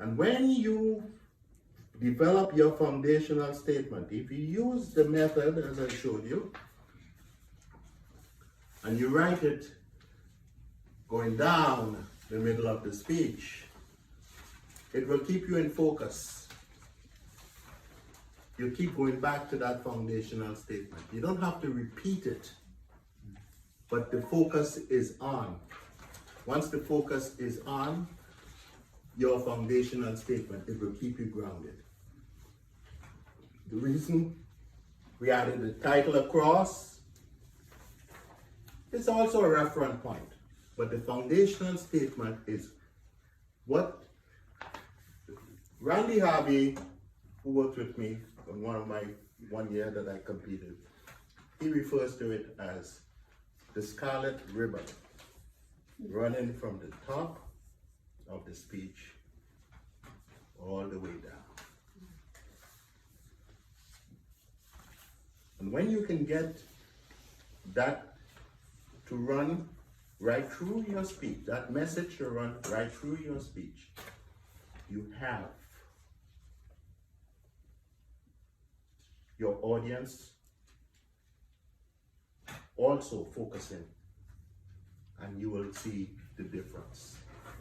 And when you develop your foundational statement, if you use the method as I showed you, and you write it going down the middle of the speech, it will keep you in focus. You keep going back to that foundational statement. You don't have to repeat it, but the focus is on. Once the focus is on your foundational statement, it will keep you grounded. The reason we added the title across, it's also a reference point, but the foundational statement is what Randy Harvey, who worked with me on one year that I competed, he refers to it as the scarlet ribbon running from the top of the speech all the way down. And when you can get that to run right through your speech, that message to run right through your speech, you have your audience also focusing, and you will see the difference.